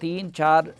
3-4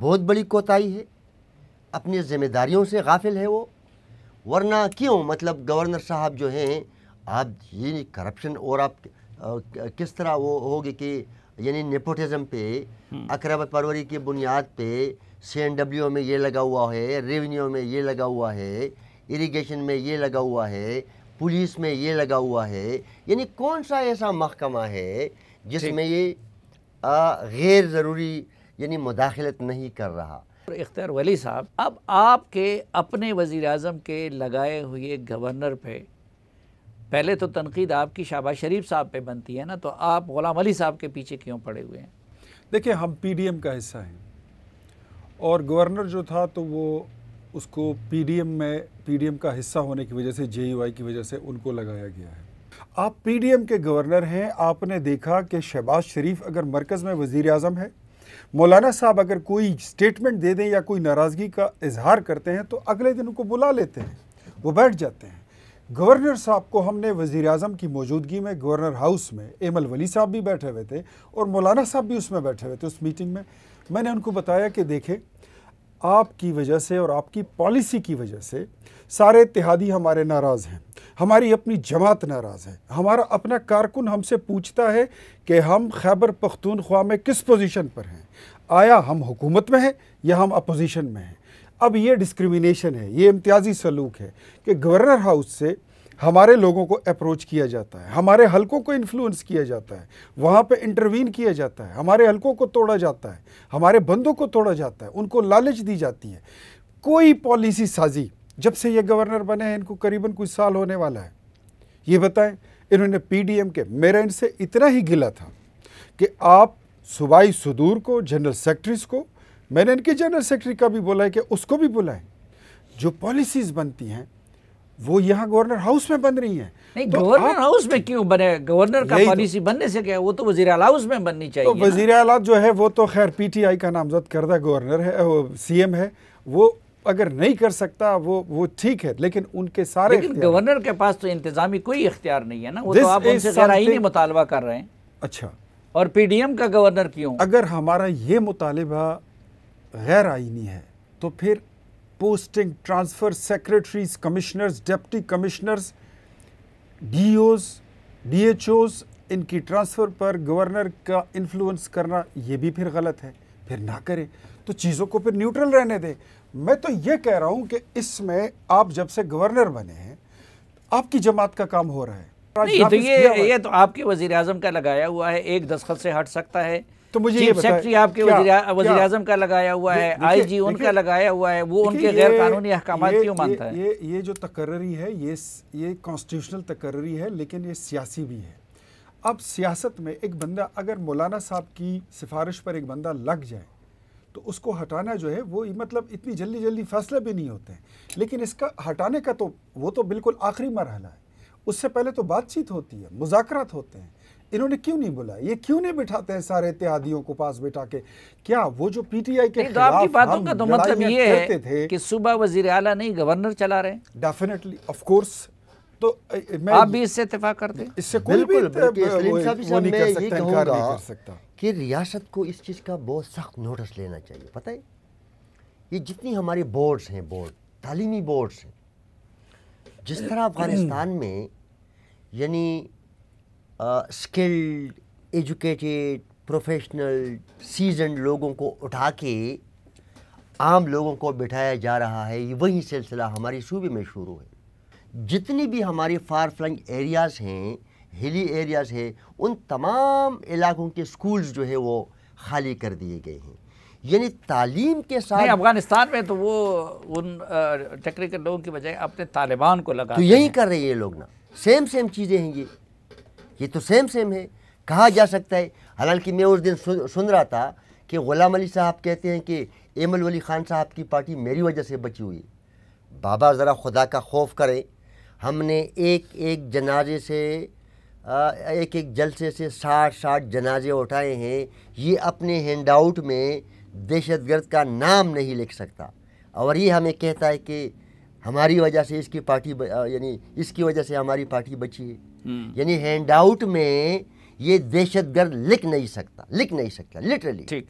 بہت بڑی کوتاہی ہے، اپنی ذمہ داریوں سے غافل ہے وہ، ورنہ کیوں مطلب گورنر صاحب جو ہیں، آپ یہ کرپشن اور آپ کس طرح وہ ہوگی کہ یعنی نیپوٹزم پہ، اقربت پروری کی بنیاد پہ CNW میں یہ لگا ہوا ہے، ریونیو میں یہ لگا ہوا ہے، اریگیشن میں یہ لگا ہوا ہے، پولیس میں یہ لگا ہوا ہے، یعنی کون سا ایسا محکمہ ہے جس میں یہ غیر ضروری یعنی مداخلت نہیں کر رہا؟ اختیار ولی صاحب، اب آپ کے اپنے وزیر اعظم کے لگائے ہوئے گورنر پہ پہلے تو تنقید آپ کی شہباز شریف صاحب پہ بنتی ہے نا، تو آپ غلام علی صاحب کے پیچھے کیوں پڑے ہوئے ہیں؟ دیکھیں، ہم PDM کا حصہ ہیں، اور گورنر جو تھا تو وہ اس کو PDM کا حصہ ہونے کی وجہ سے، JUI کی وجہ سے ان کو لگایا گیا ہے۔ آپ PDM کے گورنر ہیں، آپ نے دیکھا کہ شہباز شریف اگر مرکز میں وزیر اعظم ہے، مولانا صاحب اگر کوئی سٹیٹمنٹ دے دیں یا کوئی ناراضگی کا اظہار کرتے ہیں تو اگلے دن ان کو بلا لیتے ہیں، وہ بیٹھ جاتے ہیں۔ گورنر صاحب کو ہم نے وزیر اعظم کی موجودگی میں گورنر ہاؤس میں، ایمل ولی صاحب بھی بیٹھے ہوئے تھے اور مولانا صاحب بھی اس میں بیٹھے ہوئے تھے، اس میٹنگ میں نے ان کو بتایا کہ دیکھیں، آپ کی وجہ سے اور آپ کی پالیسی کی وجہ سے سارے اتحادی ہمارے ناراض ہیں، ہماری اپنی جماعت ناراض ہے، ہمارا اپنا کارکن ہم سے پوچھتا ہے کہ ہم خیبر پختونخوا میں کس پوزیشن پر ہیں، آیا ہم حکومت میں ہیں یا ہم اپوزیشن میں ہیں۔ اب یہ ڈسکریمنیشن ہے، یہ امتیازی سلوک ہے کہ گورنر ہاؤس سے ہمارے لوگوں کو اپروچ کیا جاتا ہے، ہمارے حلقوں کو انفلوئنس کیا جاتا ہے، وہاں پہ انٹروین کیا جاتا ہے، ہمارے حلقوں کو توڑا جاتا ہے، ہمارے بندوں کو توڑا جاتا ہے، ان کو لالچ دی جاتی ہے۔ کوئی پالیسی سازی جب سے یہ گورنر بنے ہیں، ان کو قریباً کچھ سال ہونے والا ہے، یہ بتائیں انہوں نے PDM کے، میرا ان سے اتنا ہی گلہ تھا کہ آپ صوبائی صدور کو، جنرل سیکرٹریز کو، میں نے ان کے جنرل سیکرٹری کا بھی بولا ہے کہ اس کو بھی بلائیں، جو پالیسیز بنتی ہیں وہ یہاں گورنر ہاؤس میں بن رہی ہیں۔ نہیں، گورنر ہاؤس میں کیوں بنے؟ گورنر کا پالیسی بننے سے کیا، وہ تو وزیر اعلیٰ ہاؤس میں بننی چاہیے۔ تو وزیر اعلیٰ جو ہے وہ تو خیر PTI کا نامزد کردہ گورنر ہے، CM ہے، وہ اگر نہیں کر سکتا وہ ٹھیک ہے، لیکن ان کے سارے لیکن گورنر کے پاس تو انتظامی کوئی اختیار نہیں ہے نا، وہ تو آپ ان سے غیر آئینی مطالبہ کر رہے ہیں۔ اچھا، اور PDM کا گورنر کیوں؟ اگر ہمارا یہ مطالبہ غیر آئینی ہے تو پھر posting, transfer, secretaries, commissioners, deputy commissioners, DOs، DHOs، ان کی ٹرانسفر پر گورنر کا انفلوئنس کرنا یہ بھی پھر غلط ہے، پھر نہ کرے تو چیزوں کو پھر نیوٹرل رہنے دیں۔ میں تو یہ کہہ رہا ہوں کہ اس میں آپ جب سے گورنر بنے ہیں، آپ کی جماعت کا کام ہو رہا ہے۔ نہیں تو یہ تو آپ کے وزیر اعظم کا لگایا ہوا ہے، ایک دستخط سے ہٹ سکتا ہے۔ تو مجھے چیف سیکرٹری آپ کے وزیر اعظم کا لگایا ہوا ہے، IG ان کا لگایا ہوا ہے، وہ ان کے غیر قانونی احکامات کیوں مانتا ہے؟ یہ جو تقرری ہے یہ کانسٹیٹیوشنل تقرری ہے، لیکن یہ سیاسی بھی ہے۔ اب سیاست میں ایک بندہ اگر مولانا صاحب کی سفارش پر ایک بندہ لگ جائے تو اس کو ہٹانا جو ہے وہ مطلب اتنی جلدی فیصلے بھی نہیں ہوتے ہیں، لیکن اس کا ہٹانے کا تو وہ تو بالکل آخری مرحلہ ہے، اس سے پہلے تو بات چیت ہوتی ہے، مذاکرات ہوتے ہیں۔ انہوں نے کیوں نہیں بلایا؟ یہ کیوں نہیں بٹھاتے ہیں سارے اتحادیوں کو پاس بٹھا کے؟ کیا وہ جو PTI کے تو آپ کی باتوں کا تو مطلب یہ ہے کہ صوبہ وزیر اعلیٰ نہیں گورنر چلا رہے ہیں؟ Definitely, of course. تو آپ بھی اس سے اتفاق کرتے ہیں؟ اس سے کوئی بھی وہ نہیں کر سکتا کہ ریاست کو اس چیز کا بہت سخت نوٹس لینا چاہیے۔ پتہ ہے یہ جتنی ہمارے بورڈز ہیں، تعلیمی بورڈز ہیں، جس طرح افغانستان میں یعنی اسکلڈ، ایجوکیٹڈ، پروفیشنل، سیزنڈ لوگوں کو اٹھا کے عام لوگوں کو بٹھایا جا رہا ہے، وہی سلسلہ ہماری صوبے میں شروع ہے۔ جتنی بھی ہماری فار فلنگ ایریاز ہیں، ہلی ایریاز ہیں، ان تمام علاقوں کے سکولز جو ہے وہ خالی کر دیے گئے ہیں۔ یعنی تعلیم کے ساتھ افغانستان میں تو وہ ان ٹیکنیکل لوگوں کی بجائے اپنے طالبان کو لگا، تو یہی کر رہے ہیں یہ لوگ نا، سیم چیزیں ہیں یہ تو سیم ہے۔ کہا جا سکتا ہے، حالانکہ میں اس دن سن رہا تھا کہ غلام علی صاحب کہتے ہیں کہ ایمل ولی خان صاحب کی پارٹی میری وجہ سے بچی ہوئی۔ بابا ذرا خدا کا خوف کریں، ہم نے ایک جنازے سے ایک جلسے سے 60 جنازے اٹھائے ہیں۔ یہ اپنے ہینڈ آؤٹ میں دہشت گرد کا نام نہیں لکھ سکتا، اور یہ ہمیں کہتا ہے کہ ہماری وجہ سے اس کی پارٹی یعنی اس کی وجہ سے ہماری پارٹی بچی ہے۔ یعنی ہینڈ آؤٹ میں یہ دہشت گرد لکھ نہیں سکتا لٹرلی۔ ٹھیک۔